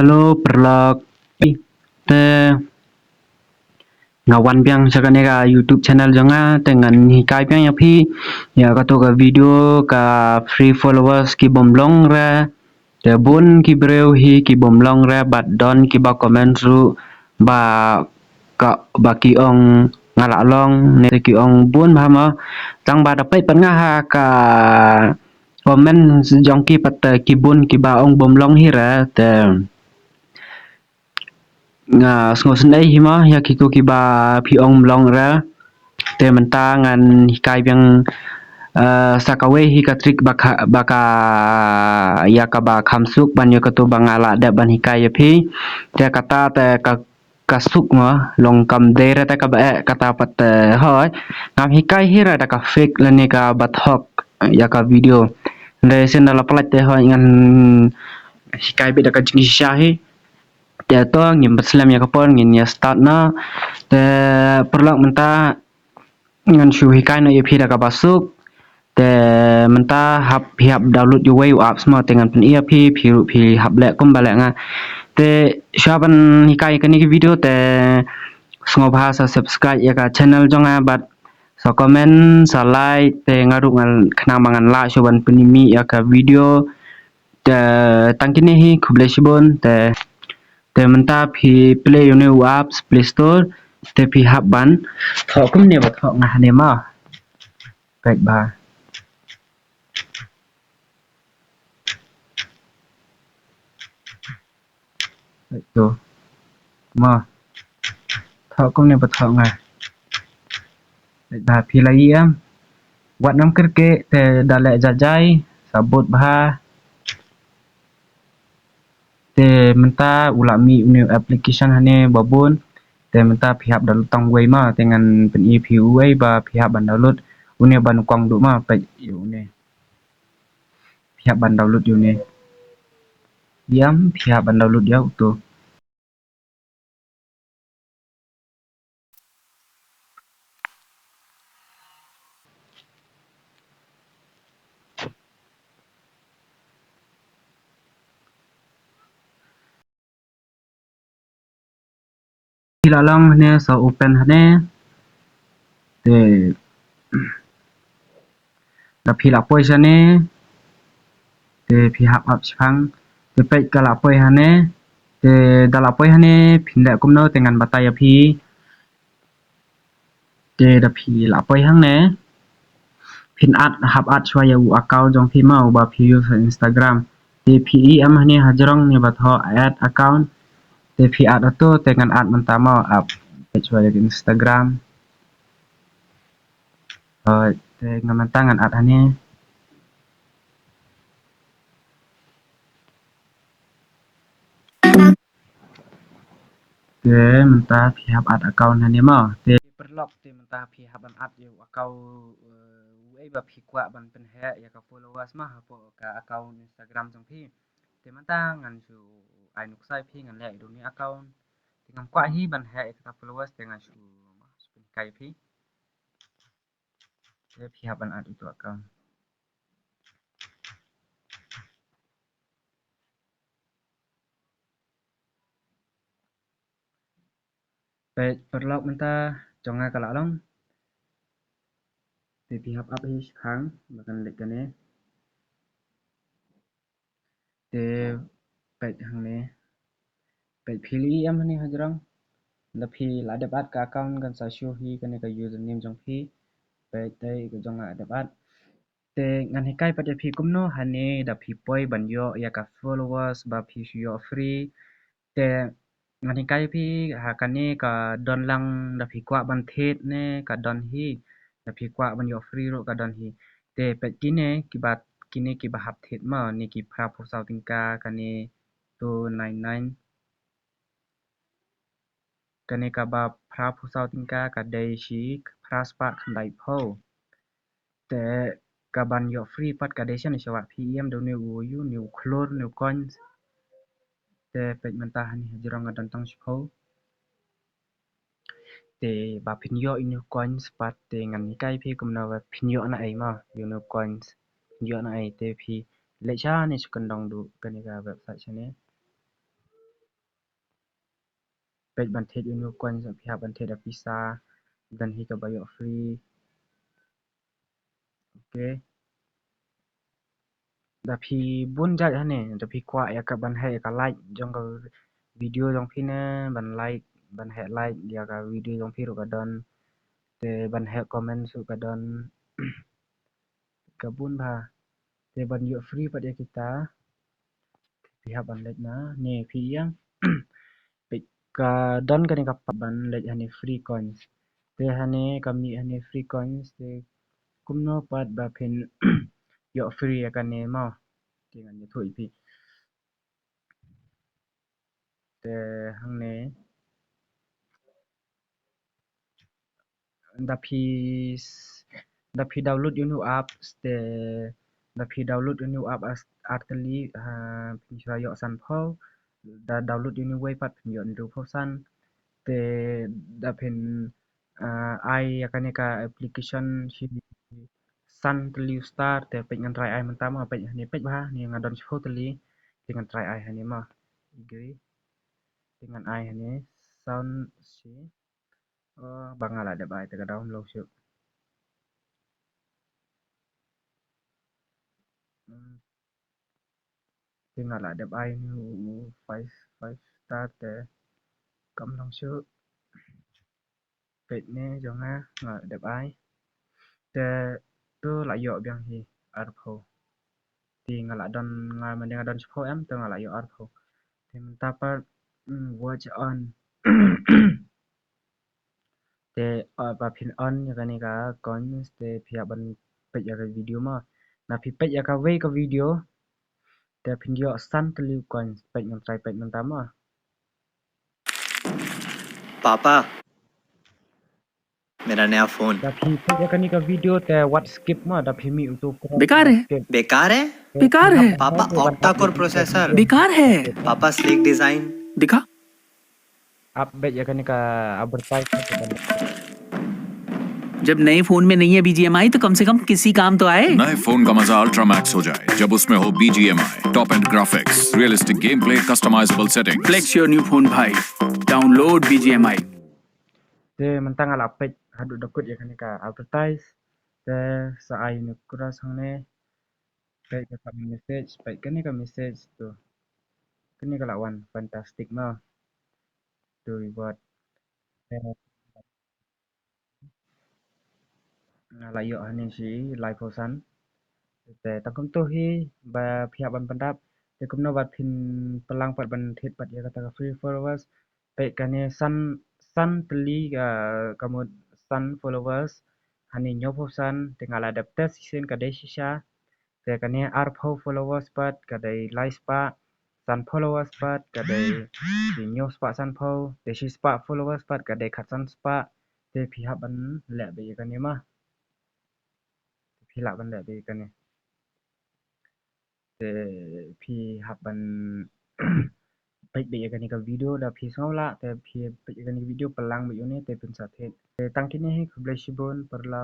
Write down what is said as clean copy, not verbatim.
Halo, perlok te ngawan biang sakane ka YouTube channel jonga dengan hikai biang ya phi ya ka to ka video ka free followers ki bomlong ra te bun ki breu hi ki bomlong ra bat don ki ba comment ru ba ka ba ki ong ngala long ne ki ong bun ba ma tang ba da pai pan nga ha ka comment jong ki pat ki bun ki ba ong bomlong hi ra te nga sngo snai hi ma ya ki ko ki ba phi ong long ra te menta ngan hikai biang sakawe hi ka trik baka ya ka ba khamsuk ban yo ka to bangala da ban hikai ya phi te kata te ka kasuk ma long kam de ra ta ka ba kata pat hoi ngam hikai hi ra da ka fake la ne ka bathok ya ka video de sen la plat te hoi ngan hikai be da ka jing sha hi te to ngim beslam ya kapon ngin ya start na te perlak menta ngan shu hikai no ya phi da ka basuk te menta hap hiap download yu way apps ma dengan pen ia phi hap le kum bale nga te shaban hikai kan ni video te sngo bahasa subscribe ya ka channel jonga bat so comment sa like te ngaru ngal khna mangan la shoban penimi ya ka video te tangkini hi khuble shibon te menta phi play you new apps play store te phi hap ban tho kum ne ba tho nga ne ma kai ba to ma tho kum ne ba tho nga ba phi la yam wat nam kerke te dale jajai sabut bah te menta ulami new application hane babun te menta pihak download tang way ma dengan pen phi way ba pihak ban download une ban kwang du ma pe yu ne pihak ban download yu ne diam pihak ban download ya tu hilalong hane so open hane te da phi la poi sane te phi hap hap chang te pe ka la poi hane te da la poi hane phinda kum no tengan bataya phi te da phi la poi hang ne phin at hap at chwa ya u account jong phi ma u ba phi use Instagram te phi am hane hajrong ne ba tho add account te phi at to tengan at man ta ma up pe chwa ya Instagram te ngaman tangan at hane te menta phi hap at account hane ma te perlok te menta phi hap an at yu account ai ba phi kwa ban pen he ya ka followers ma ha po ka account Instagram jong phi te menta ngan su ai nuk sai phi ngan le du ni account ngam kwa hi ban he ka followers te ngan su kai phi te phi hap an at itu account pe perlok menta jonga kala long te phi hap up hi khang bakan le kan ne te pe hang ne pe phi li am ne hajrang la phi la de bat ka account kan sa show hi kan ka username jong phi pe te ko jonga de bat te ngan he kai pa de phi kum no hane da phi poi ban yo ya ka followers ba phi yo free te ngan he kai phi ha kan ne ka don lang da phi kwa ban thet ne ka don hi da phi kwa ban yo free ro ka don hi te pe ki ne ki bat kini ki ba hap thet ma ni ki phra pho sau ting ka kan ne 299 kane ka ba phra phu sau ting ka ka dei shi phra spa khandai pho te ka ban yo free pat ka desha ni shawa pm do ne wo yu ne khlor ne coins te pek menta hani hajrong adan tang pho te ba phin yo in coins pat te ngan ni kai phi kum na ba phin yo na ai ma you know coins yo na ai te phi le cha ne sukan dong du kane ka website chane page bantet unu coins pihak bantet dah pisah dan hi ka bayar free. Okay. Dah phi bun jat hane dah phi kwa ya ka ban hai ka like jong ka video jong phi ne ban like ban hai like dia ka video jong phi ro ka don te ban hai comment su ka don ka bun ba te ban yo free pa dia kita pihak ban let na ne phi yang page ka don ka ni ka ban let hane free coins te hane kami hane free coins te kumno pat ba phin yo free ya ka ne ma dengan ni thui pi te hang ne da phi download your new apps te da phi download your new app as artally phi ra yo san pho da download your new way pat phi yo ndu pho san te da phin ai ya ka ne ka application shi san tli start te pe ngan try ai man ta ma pe ni pe ba ni ngadon pho tli dengan try ai hani ma agree dengan ai hani sound si bangala de bai te ka download shu tinggal ada bai nu five star te cầm long shu pet ne jong ha ngal de bai te tu la yo byang hi arpho ti ngala don ngal man dengan don spo em tu ngala yo arpho te mentapa watch on te pa phin on ya ka ni ka kon te phia ban pet ya ka video ma na phi pet ya ka we ka video te phin yo san tliu kon pet ngam trai pet man ta ma पापा मेरा नया phone da phi pet ya ka ni ka video te what skip ma da phi mi tu बेकार है skip बेकार है बेकार है पापा ऑक्टा कोर प्रोसेसर बेकार है पापा स्लीक डिजाइन दिखा update ya kan ka advertise जब नए फोन में नहीं है बीजीएमआई तो कम से कम किसी काम तो आए नए फोन का मजा अल्ट्रा मैक्स हो जाए जब उसमें हो BGMI top and graphics realistic game play customisable settings flex your new phone भाई download BGMI te mentang ala update hadu dokut ya kan ka advertise te sa ai nu kura sangne pe ka message pe kan ka message tu kan ka lawan fantastic ma tu reward la yo hanin si live posan te takum tu hi ba pihak ban pandap te kumno bat phin pelang pat ban thet pat ya kata free followers pe kan san teli kamu san followers hani nyo posan tinggal adapter season kadai sisa te kan arpho followers pat kadai like pa san followers pat kadai di nyo spa san pho te si spa followers pat kadai khat san spa te pihak ban le be kan ma pihak ban le be kan te phi hab ban pek be kan ka video da phi sola te phi pek kan video pelang be ne te pun sa the te tang kini he kublai shibon perla